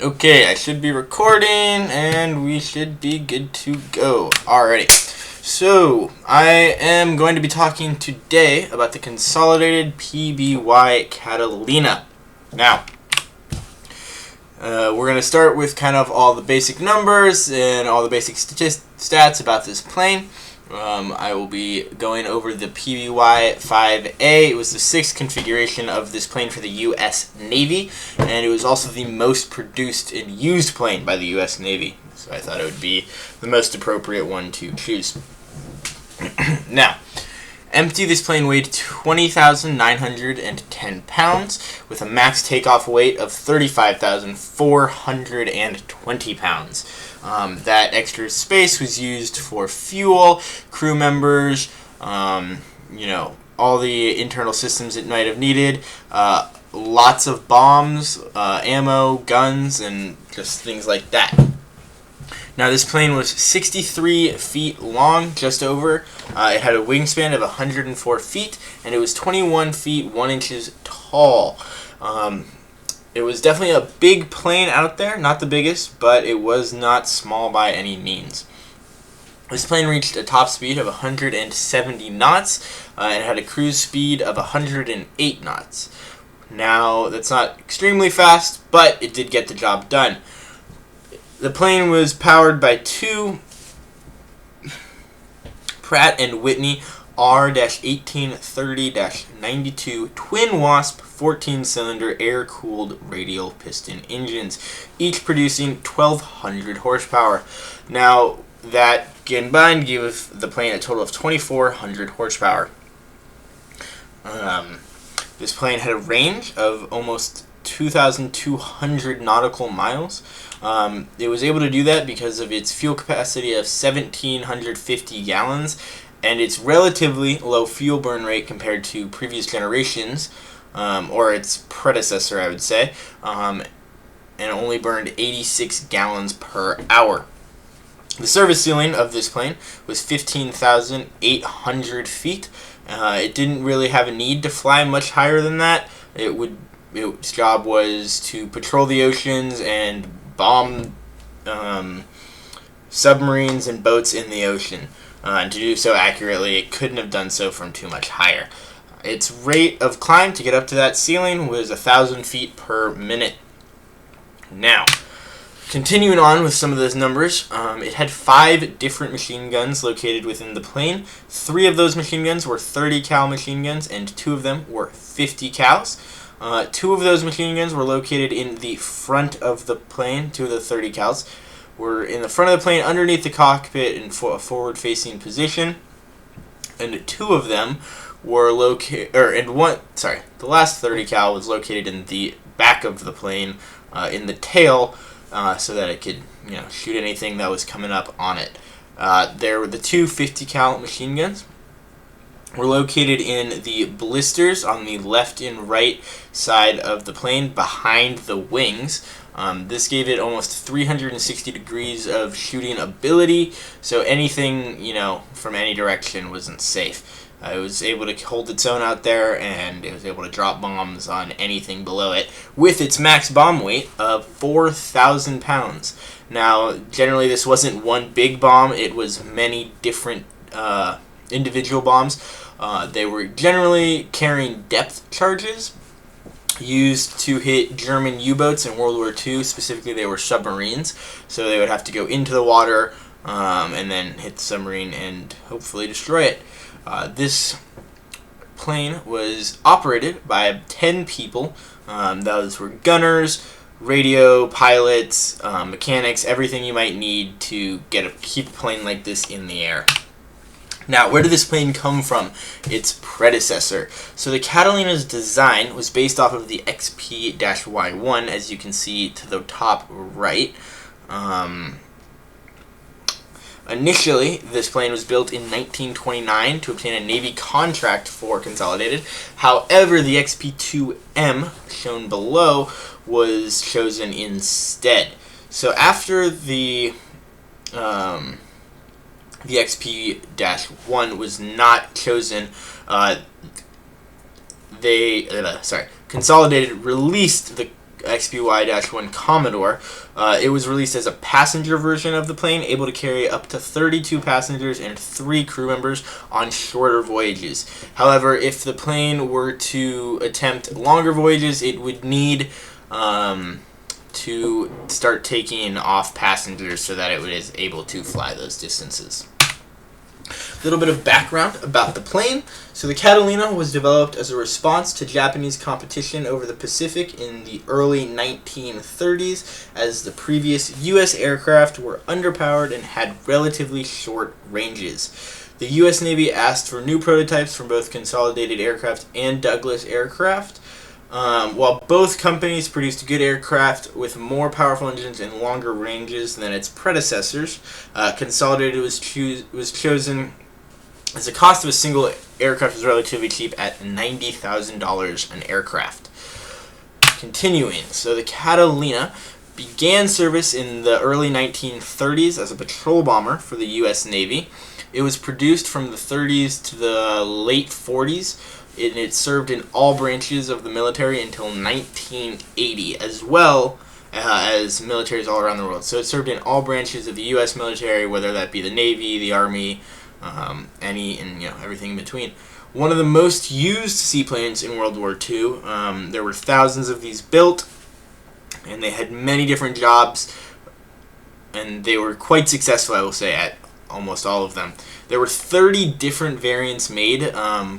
Okay, I should be recording and we should be good to go. Alrighty. So, I am going to be talking today about the consolidated PBY Catalina. Now, we're going to start with kind of all the basic numbers and all the basic stats about this plane. I will be going over the PBY 5A. It was the sixth configuration of this plane for the U.S. Navy, and it was also the most produced and used plane by the U.S. Navy. So I thought it would be the most appropriate one to choose. Now, empty, this plane weighed 20,910 pounds with a max takeoff weight of 35,420 pounds. That extra space was used for fuel, crew members, all the internal systems it might have needed, lots of bombs, ammo, guns, and just things like that. Now, this plane was 63 feet long, just over. It had a wingspan of 104 feet, and it was 21 feet 1 inches tall. It was definitely a big plane out there, not the biggest, but it was not small by any means. This plane reached a top speed of 170 knots and had a cruise speed of 108 knots. Now, that's not extremely fast, but it did get the job done. The plane was powered by two Pratt & Whitney R-1830-92 twin Wasp 14-cylinder air-cooled radial piston engines, each producing 1,200 horsepower. Now, that combined gave the plane a total of 2,400 horsepower. This plane had a range of almost 2,200 nautical miles. It was able to do that because of its fuel capacity of 1,750 gallons and its relatively low fuel burn rate compared to previous generations, or its predecessor, I would say, and only burned 86 gallons per hour. The service ceiling of this plane was 15,800 feet. It didn't really have a need to fly much higher than that. Its job was to patrol the oceans and bomb submarines and boats in the ocean. And to do so accurately, it couldn't have done so from too much higher. Its rate of climb to get up to that ceiling was 1,000 feet per minute. Now, continuing on with some of those numbers, it had 5 different machine guns located within the plane. 3 of those machine guns were 30 cal machine guns, and 2 of them were 50 cals. 2 of those machine guns were located in the front of the plane. 2 of the 30 cals were in the front of the plane, underneath the cockpit in a forward-facing position, and 2 of them were located. The last 30 cal was located in the back of the plane, in the tail, so that it could, shoot anything that was coming up on it. There were the 2 50 cal machine guns. Were located in the blisters on the left and right side of the plane behind the wings. This gave it almost 360 degrees of shooting ability, so anything, from any direction wasn't safe. It was able to hold its own out there, and it was able to drop bombs on anything below it with its max bomb weight of 4,000 pounds. Now, generally this wasn't one big bomb, it was many different individual bombs. They were generally carrying depth charges used to hit German U-boats in World War II. Specifically, they were submarines, so they would have to go into the water and then hit the submarine and hopefully destroy it. This plane was operated by 10 people. Those were gunners, radio, pilots, mechanics, everything you might need to keep a plane like this in the air. Now, where did this plane come from? Its predecessor. So the Catalina's design was based off of the XP-Y1, as you can see to the top right. Initially, this plane was built in 1929 to obtain a Navy contract for Consolidated. However, the XP-2M, shown below, was chosen instead. So after the XP-1 was not chosen, Consolidated released the XBY-1 Commodore. It was released as a passenger version of the plane, able to carry up to 32 passengers and 3 crew members on shorter voyages. However, if the plane were to attempt longer voyages, it would need to start taking off passengers so that it was able to fly those distances. A little bit of background about the plane. So the Catalina was developed as a response to Japanese competition over the Pacific in the early 1930s, as the previous U.S. aircraft were underpowered and had relatively short ranges. The U.S. Navy asked for new prototypes from both Consolidated Aircraft and Douglas Aircraft. While both companies produced good aircraft with more powerful engines and longer ranges than its predecessors, Consolidated was chosen as the cost of a single aircraft was relatively cheap at $90,000 an aircraft. Continuing, so the Catalina began service in the early 1930s as a patrol bomber for the U.S. Navy. It was produced from the 30s to the late 40s. It served in all branches of the military until 1980, as well as militaries all around the world. So it served in all branches of the U.S. military, whether that be the Navy, the Army, everything in between. One of the most used seaplanes in World War II. There were thousands of these built, and they had many different jobs, and they were quite successful, I will say, at almost all of them. There were 30 different variants made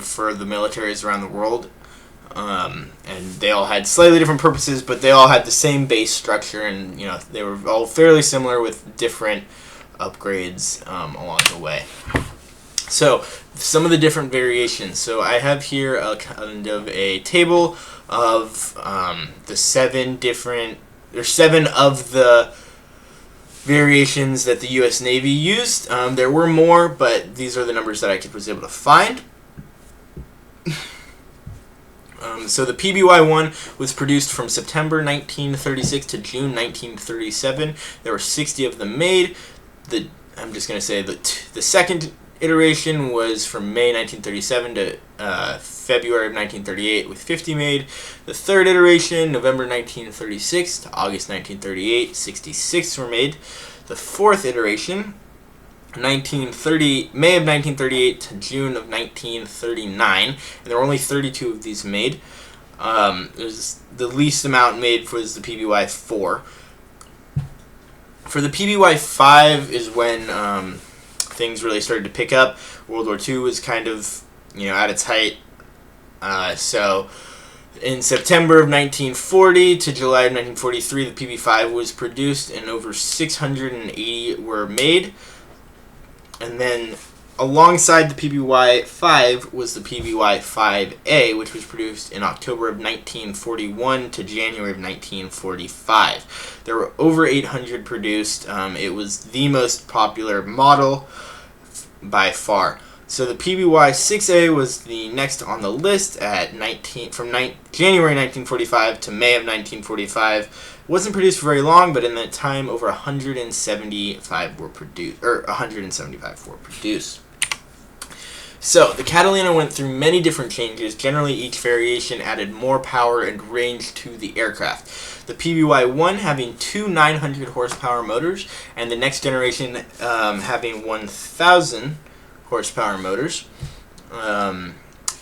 for the militaries around the world, and they all had slightly different purposes, but they all had the same base structure, and they were all fairly similar with different upgrades along the way. So some of the different variations. So I have here a kind of a table of the 7 of the variations that the U.S. Navy used. There were more, but these are the numbers that I was able to find. So the PBY-1 was produced from September 1936 to June 1937. There were 60 of them made. I'm just going to say that the second iteration was from May 1937 to February of 1938 with 50 made. The third iteration, November 1936 to August 1938, 66 were made. The fourth iteration, May of 1938 to June of 1939, and there were only 32 of these made. The least amount made was the PBY-4. For the PBY-5 is when things really started to pick up. World War II was kind of at its height. So in September of 1940 to July of 1943, the PB-5 was produced, and over 680 were made. And then alongside the PBY-5 was the PBY-5A, which was produced in October of 1941 to January of 1945. There were over 800 produced. It was the most popular model by far. So the PBY-6A was the next on the list at January 1945 to May of 1945. It wasn't produced for very long, but in that time, over 175 were produced. So the Catalina went through many different changes. Generally, each variation added more power and range to the aircraft. The PBY-1 having 2 900 horsepower motors, and the next generation having 1,000 horsepower motors.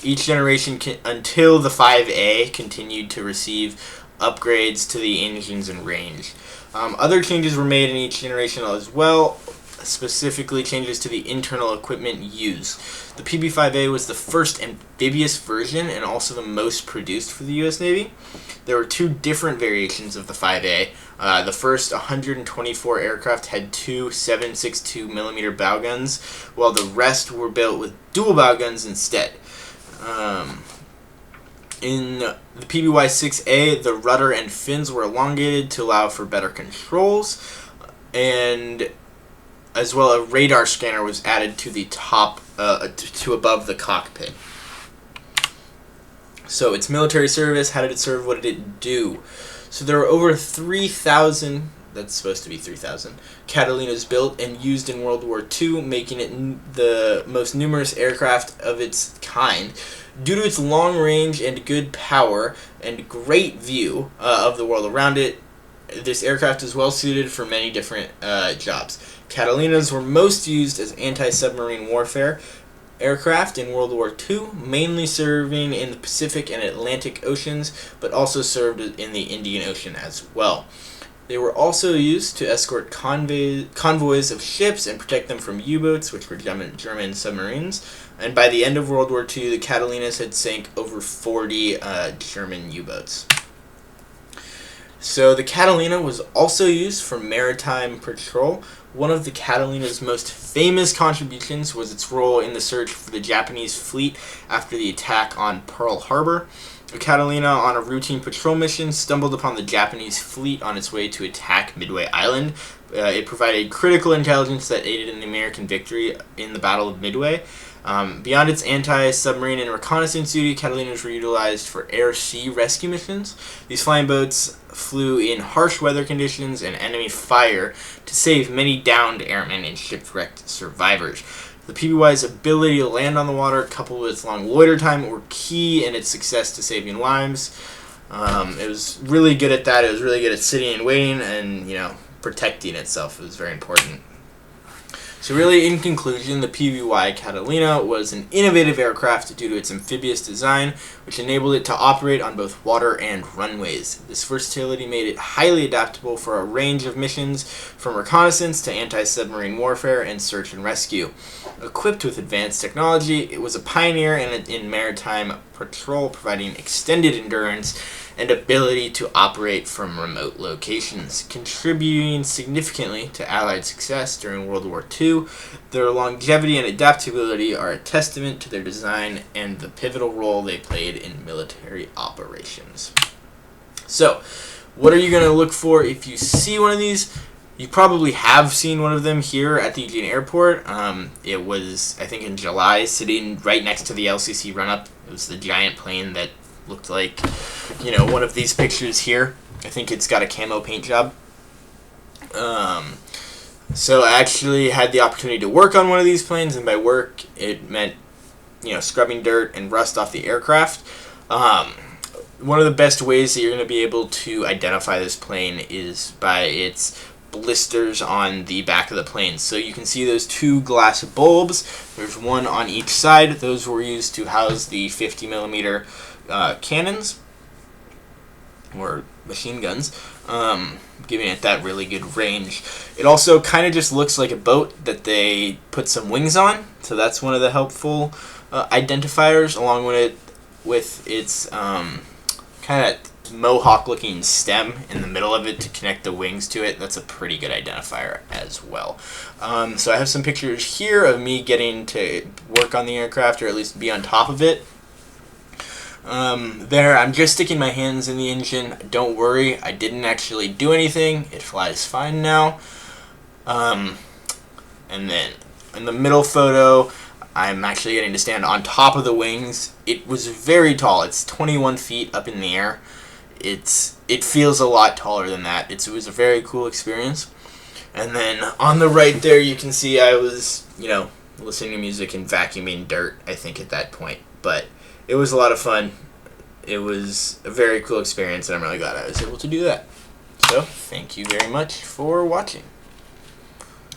Each generation until the 5A continued to receive upgrades to the engines and range. Other changes were made in each generation as well, specifically changes to the internal equipment used. The PB-5A was the first amphibious version and also the most produced for the U.S. Navy. There were 2 different variations of the 5A. The first 124 aircraft had 2 7.62mm bow guns, while the rest were built with dual bow guns instead. In the PBY-6A, the rudder and fins were elongated to allow for better controls, and as well a radar scanner was added to the top, to above the cockpit. So its military service, how did it serve, what did it do? So there were over 3,000, that's supposed to be 3,000, Catalinas built and used in World War II, making it the most numerous aircraft of its kind. Due to its long range and good power and great view of the world around it, this aircraft is well suited for many different jobs. Catalinas were most used as anti-submarine warfare aircraft in World War II, mainly serving in the Pacific and Atlantic Oceans, but also served in the Indian Ocean as well. They were also used to escort convoys of ships and protect them from U-boats, which were German submarines. And by the end of World War II, the Catalinas had sank over 40 German U-boats. So the Catalina was also used for maritime patrol. One of the Catalina's most famous contributions was its role in the search for the Japanese fleet after the attack on Pearl Harbor. The Catalina, on a routine patrol mission, stumbled upon the Japanese fleet on its way to attack Midway Island. It provided critical intelligence that aided in the American victory in the Battle of Midway. Beyond its anti-submarine and reconnaissance duty, Catalinas were utilized for air-sea rescue missions. These flying boats flew in harsh weather conditions and enemy fire to save many downed airmen and shipwrecked survivors. The PBY's ability to land on the water, coupled with its long loiter time, were key in its success to saving lives. It was really good at that. It was really good at sitting and waiting and, protecting itself. It was very important. So really, in conclusion, the PBY Catalina was an innovative aircraft due to its amphibious design, which enabled it to operate on both water and runways. This versatility made it highly adaptable for a range of missions, from reconnaissance to anti-submarine warfare and search and rescue. Equipped with advanced technology, it was a pioneer in maritime patrol, providing extended endurance and ability to operate from remote locations, contributing significantly to Allied success during World War II. Their longevity and adaptability are a testament to their design and the pivotal role they played in military operations. So, what are you going to look for if you see one of these? You probably have seen one of them here at the Eugene Airport. It was, I think, in July, sitting right next to the LCC run-up. It was the giant plane that looked like, one of these pictures here. I think it's got a camo paint job. So I actually had the opportunity to work on one of these planes, and by work, it meant, scrubbing dirt and rust off the aircraft. One of the best ways that you're going to be able to identify this plane is by its blisters on the back of the plane. So you can see those two glass bulbs. There's one on each side. Those were used to house the 50 millimeter cannons or machine guns, giving it that really good range. It also kind of just looks like a boat that they put some wings on, so that's one of the helpful identifiers, along with its kind of mohawk-looking stem in the middle of it to connect the wings to it. That's a pretty good identifier as well. So I have some pictures here of me getting to work on the aircraft, or at least be on top of it. I'm just sticking my hands in the engine. Don't worry, I didn't actually do anything. It flies fine now. And then in the middle photo, I'm actually getting to stand on top of the wings. It was very tall. It's 21 feet up in the air. It feels a lot taller than that. It was a very cool experience. And then on the right there, you can see I was, listening to music and vacuuming dirt, I think, at that point. But it was a lot of fun. It was a very cool experience, and I'm really glad I was able to do that. So, thank you very much for watching.